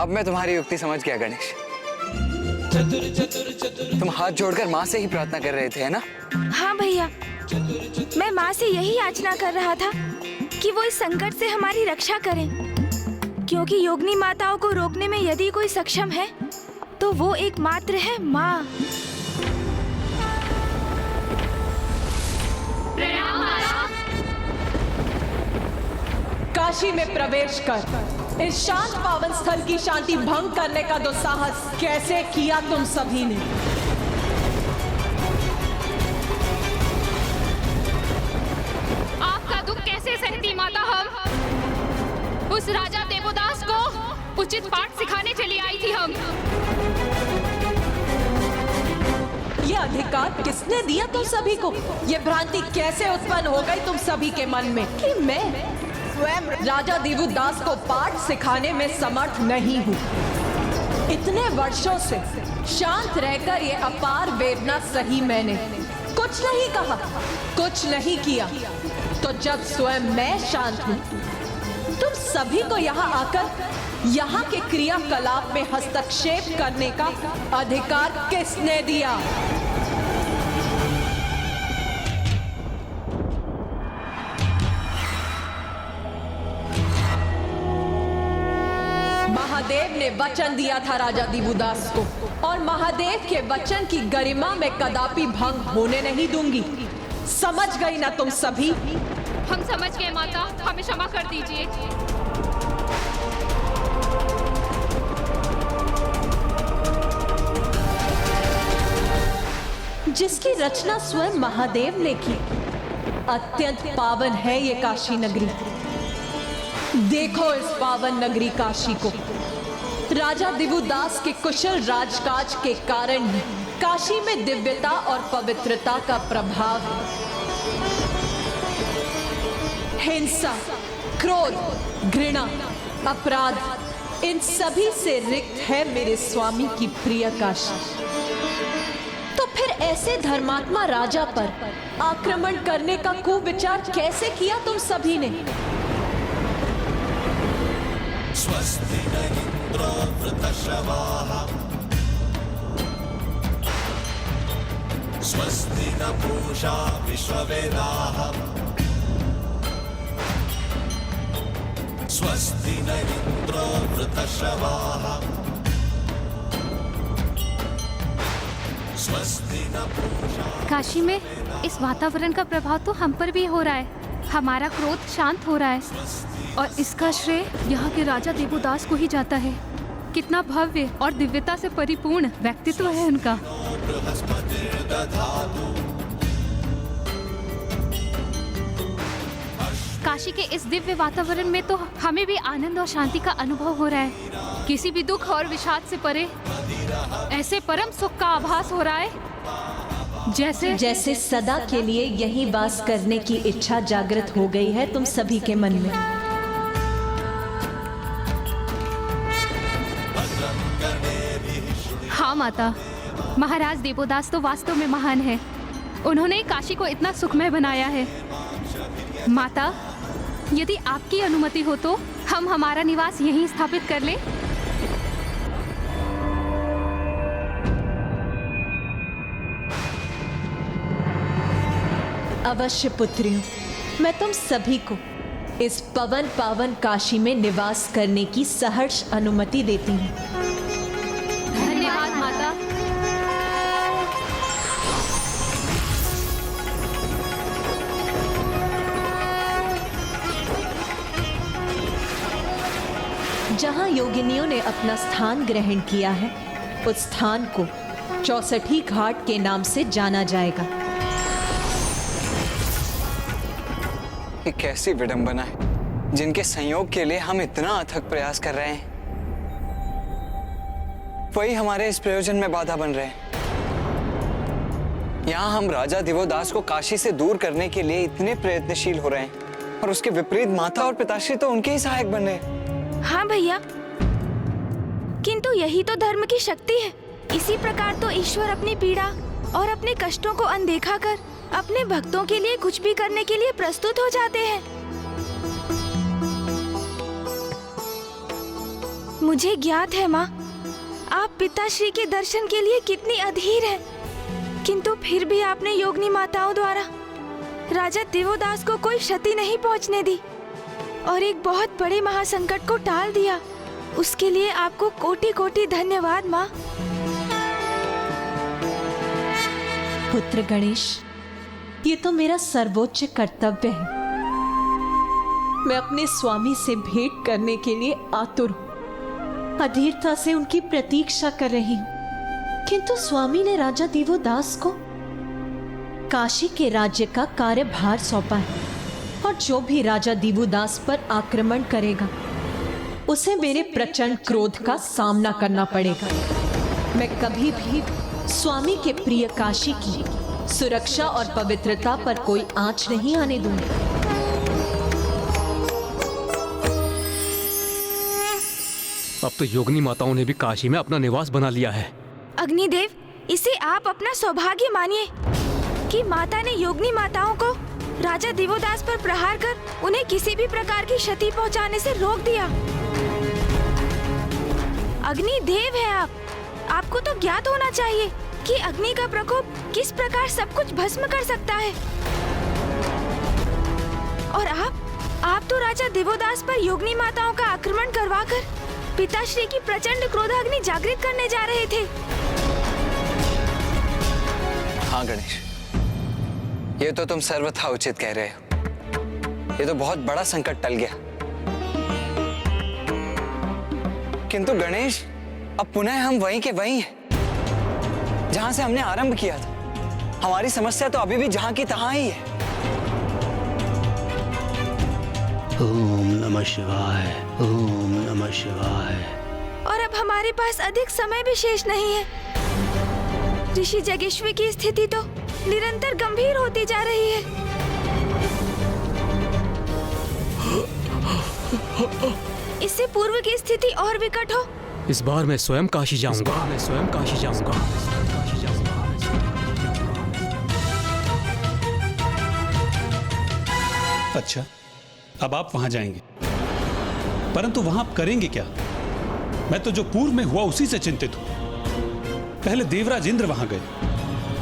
अब मैं तुम्हारी युक्ति समझ गया गणेश। तुम हाथ जोड़कर माँ से ही प्रार्थना कर रहे थे, है ना? हाँ भैया, मैं माँ से यही याचना कर रहा था कि वो इस संकट से हमारी रक्षा करें, क्योंकि योगिनी माताओं को रोकने में यदि कोई सक्षम है तो वो एकमात्र है माँ। काशी में प्रवेश कर इस शांत पावन स्थल की शांति भंग करने का दुस्साहस कैसे किया तुम सभी ने? आपका दुख कैसे सहती माता? हम उस राजा देवोदास को उचित पाठ सिखाने चली आई थी। हम ये अधिकार किसने दिया तुम सभी को? ये भ्रांति कैसे उत्पन्न हो गई तुम सभी के मन में कि मैं स्वयं राजा देवोदास को पाठ सिखाने में समर्थ नहीं हूँ? इतने वर्षों से शांत रहकर ये अपार वेदना सही मैंने, कुछ नहीं कहा, कुछ नहीं किया, तो जब स्वयं मैं शांत हूँ, तुम सभी को यहाँ आकर यहाँ के क्रियाकलाप में हस्तक्षेप करने का अधिकार किसने दिया? महादेव ने वचन दिया था राजा देवोदास को, और महादेव के वचन की गरिमा में कदापि भंग होने नहीं दूंगी। समझ गई ना तुम सभी? हम समझ गए माता, हमें क्षमा कर दीजिए। जिसकी रचना स्वयं महादेव ने की, अत्यंत पावन है ये काशी नगरी। देखो इस पावन नगरी काशी को। राजा देवोदास के कुशल राजकाज के कारण काशी में दिव्यता और पवित्रता का प्रभाव है। हिंसा, क्रोध, घृणा, अपराध, इन सभी से रिक्त है मेरे स्वामी की प्रिय काशी। तो फिर ऐसे धर्मात्मा राजा पर आक्रमण करने का कुविचार कैसे किया तुम सभी ने? स्वस्ति न इंद्रो वृतश्रवाः स्वस्ति न पूषा विश्ववेदाः स्वस्ति न इंद्रो वृतश्रवाः स्वस्ति न पूषा। काशी में इस वातावरण का प्रभाव तो हम पर भी हो रहा है। हमारा क्रोध शांत हो रहा है और इसका श्रेय यहाँ के राजा देवोदास को ही जाता है। कितना भव्य और दिव्यता से परिपूर्ण व्यक्तित्व है उनका। काशी के इस दिव्य वातावरण में तो हमें भी आनंद और शांति का अनुभव हो रहा है। किसी भी दुख और विषाद से परे ऐसे परम सुख का आभास हो रहा है जैसे सदा के लिए यहीं वास करने की इच्छा जागृत हो गई है तुम सभी के मन में। हाँ माता, महाराज देवोदास तो वास्तव में महान है। उन्होंने काशी को इतना सुखमय बनाया है। माता, यदि आपकी अनुमति हो तो हम हमारा निवास यहीं स्थापित कर लें। अवश्य पुत्रियों, मैं तुम सभी को इस पवन पावन काशी में निवास करने की सहर्ष अनुमति देती हूँ। धन्यवाद माता। जहाँ योगिनियों ने अपना स्थान ग्रहण किया है, उस स्थान को 64 घाट के नाम से जाना जाएगा। ये कैसी विडंबना है, जिनके संयोग के लिए हम इतना अथक प्रयास कर रहे हैं, वही हमारे इस प्रयोजन में बाधा बन रहे हैं। यहाँ हम राजा देवोदास को काशी से दूर करने के लिए इतने प्रयत्नशील हो रहे हैं और उसके विपरीत माता और पिताश्री तो उनके ही सहायक बन रहे हैं। हाँ भैया, किंतु यही तो धर्म की शक्ति है। इसी प्रकार तो ईश्वर अपनी पीड़ा और अपने कष्टों को अनदेखा कर अपने भक्तों के लिए कुछ भी करने के लिए प्रस्तुत हो जाते हैं। मुझे ज्ञात है माँ, आप पिताश्री के दर्शन के लिए कितनी अधीर हैं, किंतु फिर भी आपने योगिनी माताओं द्वारा राजा दिवोदास को कोई क्षति नहीं पहुंचने दी और एक बहुत बड़े महासंकट को टाल दिया। उसके लिए आपको कोटि कोटि धन्यवाद माँ। पुत्र गणेश, ये तो मेरा सर्वोच्च कर्तव्य है। मैं अपने स्वामी से भेंट करने के लिए आतुर हूँ, अधीरता से उनकी प्रतीक्षा कर रही हूँ, किंतु स्वामी ने राजा दिवोदास को काशी के राज्य का कार्यभार सौंपा है और जो भी राजा दिवोदास पर आक्रमण करेगा उसे मेरे प्रचंड क्रोध का सामना करना पड़ेगा। मैं कभी भी स्वामी के प्रिय काशी की सुरक्षा और पवित्रता पर कोई आंच नहीं आने दूंगी। अब तो योगिनी माताओं ने भी काशी में अपना निवास बना लिया है। अग्निदेव, इसे आप अपना सौभाग्य मानिए कि माता ने योगिनी माताओं को राजा दिवोदास पर प्रहार कर उन्हें किसी भी प्रकार की क्षति पहुंचाने से रोक दिया। अग्निदेव है आप, आपको तो ज्ञात होना चाहिए कि अग्नि का प्रकोप किस प्रकार सब कुछ भस्म कर सकता है। और आप तो राजा दिवोदास पर योगिनी माताओं का आक्रमण करवाकर पिताश्री की प्रचंड क्रोधाग्नि जागृत करने जा रहे थे। हाँ गणेश, ये तो तुम सर्वथा उचित कह रहे हो। ये तो बहुत बड़ा संकट टल गया। किंतु गणेश, अब पुनः हम वहीं के वहीं हैं जहां से हमने आरंभ किया था। हमारी समस्या तो अभी भी जहां की तहां ही है। ओम नमः शिवाय, ओम नमः शिवाय। और अब हमारे पास अधिक समय भी शेष नहीं है। ऋषि जगेश्वर की स्थिति तो निरंतर गंभीर होती जा रही है। इससे पूर्व की स्थिति और विकट हो। इस बार मैं स्वयं काशी जाऊंगा। अच्छा, अब आप वहां जाएंगे, परंतु वहां आप करेंगे क्या? मैं तो जो पूर्व में हुआ उसी से चिंतित हूं। पहले देवराज इंद्र वहां गए,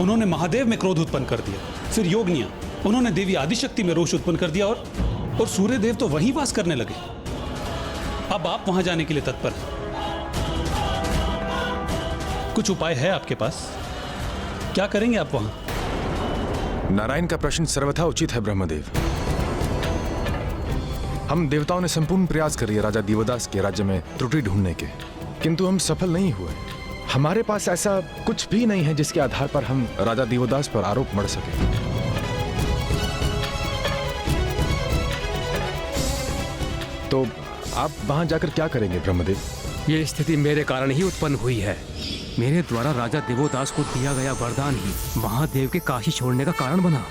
उन्होंने महादेव में क्रोध उत्पन्न कर दिया। फिर योगिनियां, उन्होंने देवी आदिशक्ति में रोष उत्पन्न कर दिया और सूर्य देव तो वहीं वास करने लगे। अब आप वहां जाने के लिए तत्पर हैं। कुछ उपाय है आपके पास? क्या करेंगे आप वहां? नारायण का प्रश्न सर्वथा उचित है ब्रह्मदेव। हम देवताओं ने संपूर्ण प्रयास कर राजा दिवोदास के राज्य में त्रुटि ढूंढने के, किंतु हम सफल नहीं हुए। हमारे पास ऐसा कुछ भी नहीं है जिसके आधार पर हम राजा दिवोदास पर आरोप मढ़ सके। तो आप वहां जाकर क्या करेंगे ब्रह्मदेव? ये स्थिति मेरे कारण ही उत्पन्न हुई है। मेरे द्वारा राजा दिवोदास को दिया गया वरदान ही महादेव के काशी छोड़ने का कारण बना।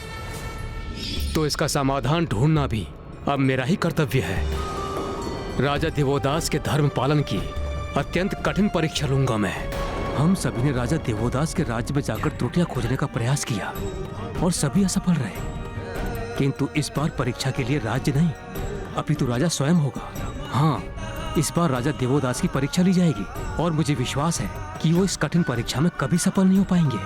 तो इसका समाधान ढूंढना भी अब मेरा ही कर्तव्य है। राजा दिवोदास के धर्म पालन की अत्यंत कठिन परीक्षा लूंगा मैं। हम सभी ने राजा दिवोदास के राज्य में जाकर त्रुटियां खोजने का प्रयास किया और सभी असफल रहे। किंतु इस बार परीक्षा के लिए राज्य नहीं, अपितु राजा स्वयं होगा। हाँ, इस बार राजा दिवोदास की परीक्षा ली जाएगी और मुझे विश्वास है कि वो इस कठिन परीक्षा में कभी सफल नहीं हो पाएंगे।